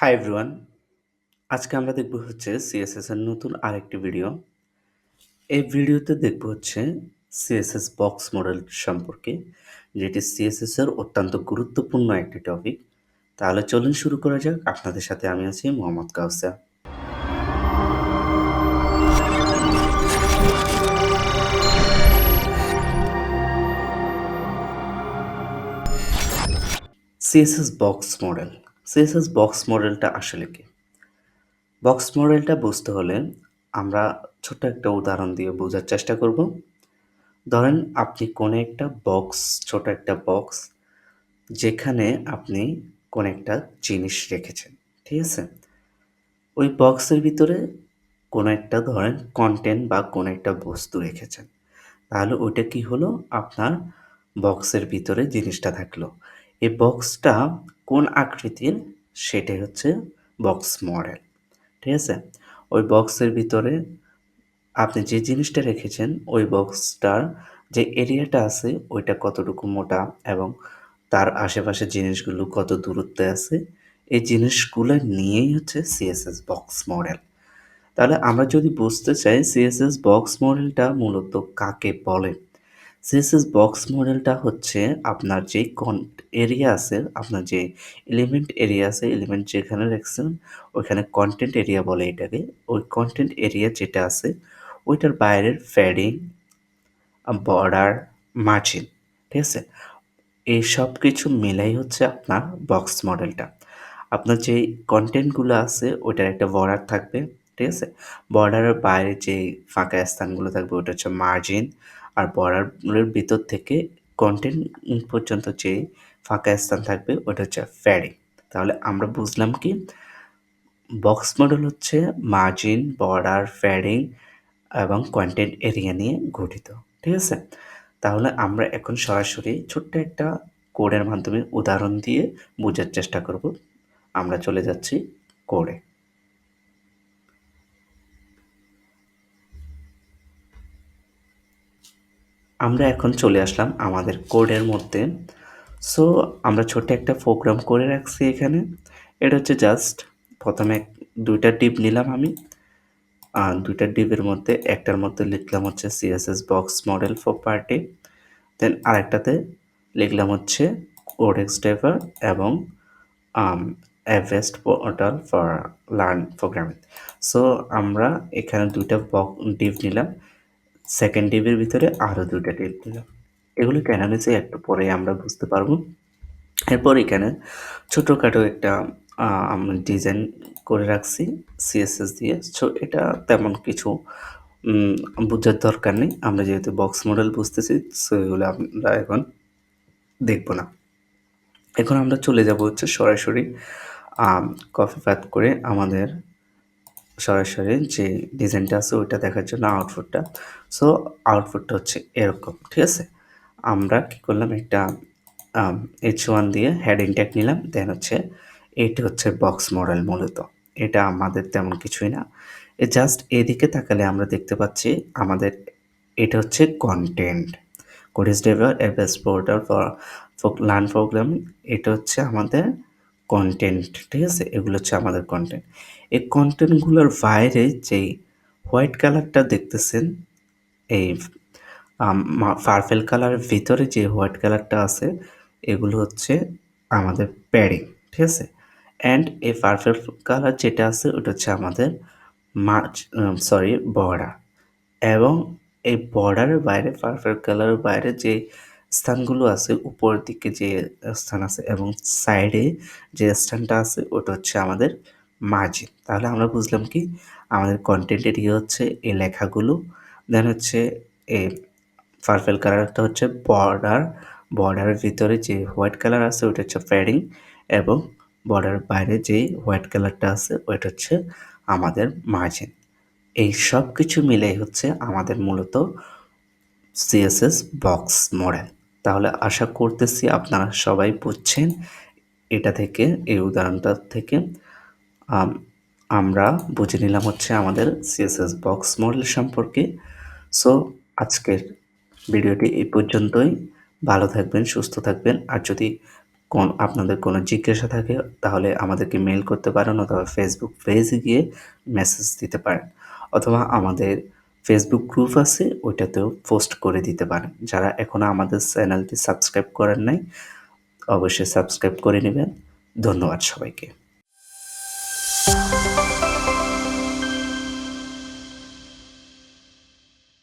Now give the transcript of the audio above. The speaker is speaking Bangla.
হাই এভরিওয়ান, আজকে আমরা দেখব হচ্ছে সিএসএস এর নতুন আরেকটি ভিডিও। এই ভিডিওতে দেখব হচ্ছে সিএসএস বক্স মডেল সম্পর্কে, যেটি সিএসএস এর অত্যন্ত গুরুত্বপূর্ণ একটি টপিক। তাহলে চলুন শুরু করা যাক। আপনাদের সাথে আমি আছি Mohammad Kawsar. CSS box model. CSS box মডেলটা আসলে কি? বক্স মডেলটা বুঝতে হলে আমরা ছোট্ট একটা উদাহরণ দিয়ে বোঝার চেষ্টা করব। ধরেন আপনি কোনো একটা বক্স, ছোট একটা বক্স, যেখানে আপনি কোনো একটা জিনিস রেখেছেন, ঠিক আছে? ওই বক্সের ভিতরে কোনো একটা ধরেন কন্টেন্ট বা কোনো একটা বস্তু রেখেছেন। তাহলে ওইটা কি হলো? আপনার বক্সের ভিতরে জিনিসটা থাকলো। এই বক্সটা কোন আকৃতির? সেটাই হচ্ছে বক্স মডেল, ঠিক আছে? ওই বক্সের ভিতরে আপনি যে জিনিসটা রেখেছেন, ওই বক্সটার যে এরিয়াটা আছে ওইটা কতটুকু মোটা এবং তার আশেপাশের জিনিসগুলো কত দূরত্বে আছে, এই জিনিসগুলো নিয়েই হচ্ছে সিএসএস বক্স মডেল। তাহলে আমরা যদি বুঝতে চাই সিএসএস বক্স মডেলটা মূলত কাকে বলে, সিএসএস বক্স মডেলটা হচ্ছে আপনার যে এরিয়া আছে, আপনার যে এলিমেন্ট এরিয়া আছে, এলিমেন্ট যেখানে রাখছেন ওইখানে কন্টেন্ট এরিয়া বলে এটাকে। ওই কন্টেন্ট এরিয়া যেটা আছে ওইটার বাইরের ফ্যাডিং, বর্ডার, মার্জিন, ঠিক আছে? এই সব কিছু মিলাই হচ্ছে আপনার বক্স মডেলটা। আপনার যেই কনটেন্টগুলো আছে ওইটার একটা বর্ডার থাকবে, ঠিক আছে? বর্ডারের বাইরে যেই ফাঁকা স্থানগুলো থাকবে ওটা হচ্ছে মার্জিন, আর বর্ডারের ভিতর থেকে কনটেন্ট পর্যন্ত যে ফাঁকা স্থান থাকবে ওটা হচ্ছে ফ্যাডিং। তাহলে আমরা বুঝলাম কি, বক্স মডেল হচ্ছে মার্জিন, বর্ডার, ফ্যাডিং এবং কন্টেন্ট এরিয়া নিয়ে গঠিত, ঠিক আছে? তাহলে আমরা এখন সরাসরি ছোট্ট একটা কোডের মাধ্যমে উদাহরণ দিয়ে বোঝার চেষ্টা করব। আমরা চলে যাচ্ছি কোডে। আমরা এখন চলে আসলাম আমাদের কোডের মধ্যে। সো আমরা ছোট্ট একটা প্রোগ্রাম করে রাখছি এখানে। এটা হচ্ছে জাস্ট প্রথমে দুইটা ডিভ নিলাম আমি। দুইটা ডিভের মধ্যে একটার মধ্যে লিখলাম হচ্ছে সিএসএস বক্স মডেল প্রপার্টি, দেন আরেকটাতে লিখলাম হচ্ছে কোডেক্স ডেভার এবং a best portal for learn programming. So আমরা এখানে দুইটা ডিভ নিলাম, সেকেন্ড ডিভের ভিতরে আরও দুইটা ডিভ নিলাম। এগুলো কেন নিয়েছে একটু পরে আমরা বুঝতে পারবো। এরপর এখানে ছোটোখাটো একটা আমরা ডিজাইন করে রাখছি সিএসএস দিয়ে। সো এটা তেমন কিছু বোঝার দরকার নেই, আমরা যেহেতু বক্স মডেল বুঝতেছি, সো এগুলো আমরা এখন দেখব না। এখন আমরা চলে যাব হচ্ছে সরাসরি কপি পাত করে আমাদের সরাসরি যে ডিজাইনটা আছে ওইটা দেখার জন্য আউটপুটটা। সো আউটপুটটা হচ্ছে এরকম, ঠিক আছে? আমরা কি করলাম, একটা H1 দিয়ে হেডিং ট্যাগ নিলাম, দেন হচ্ছে এইটা হচ্ছে বক্স মডেল। মূলত এটা আমাদের তেমন কিছুই না, এ জাস্ট এদিকে তাকালে আমরা দেখতে পাচ্ছি আমাদের এটা হচ্ছে content. Codex Devware a best portal for learn programming, এটা হচ্ছে আমাদের কন্টেন্ট, ঠিক আছে? এগুলো হচ্ছে আমাদের কন্টেন্ট। এই কন্টেন্টগুলোর বাইরে যেই হোয়াইট কালারটা দেখতেছেন, এই পার্পেল কালারের ভিতরে যে হোয়াইট কালারটা আছে এগুলো হচ্ছে আমাদের প্যাডিং, ঠিক আছে? অ্যান্ড এই পার্পেল কালার যেটা আছে ওটা হচ্ছে আমাদের বর্ডার। এবং এই বর্ডারের বাইরে, পার্পেল কালারের বাইরে যে স্থানগুলো আছে, উপরের দিকে যে স্থান আছে এবং সাইডে যে স্থানটা আছে ওটা হচ্ছে আমাদের মার্জিন। তাহলে আমরা বুঝলাম কি, আমাদের কন্টেন্ট এরিয়া হচ্ছে এই লেখাগুলো, দেন হচ্ছে এই পার্পেল কালারটা হচ্ছে বর্ডার, বর্ডারের ভিতরে যে হোয়াইট কালার আছে ওটা হচ্ছে প্যাডিং, এবং বর্ডারের বাইরে যে হোয়াইট কালারটা আছে ওইটা হচ্ছে আমাদের মার্জিন। এই সব কিছু মিলেই হচ্ছে আমাদের মূলত সিএসএস বক্স মডেল। তাহলে আশা করতেছি আপনারা সবাই বুঝছেন। এটা থেকে, এই উদাহরণটা থেকে আমরা বুঝে নিলাম হচ্ছে আমাদের সিএসএস বক্স মডেল সম্পর্কে। সো আজকের ভিডিওটি এই পর্যন্তই। ভালো থাকবেন, সুস্থ থাকবেন। আর যদি আপনাদের কোনো জিজ্ঞাসা থাকে তাহলে আমাদেরকে মেইল করতে পারেন অথবা ফেসবুক পেজে গিয়ে মেসেজ দিতে পারেন অথবা আমাদের ফেসবুক গ্রুপ আছে ওইটাতেও পোস্ট করে দিতে পারেন। যারা এখনও আমাদের চ্যানেলটি সাবস্ক্রাইব করেন নাই অবশ্যই সাবস্ক্রাইব করে নেবেন। ধন্যবাদ সবাইকে।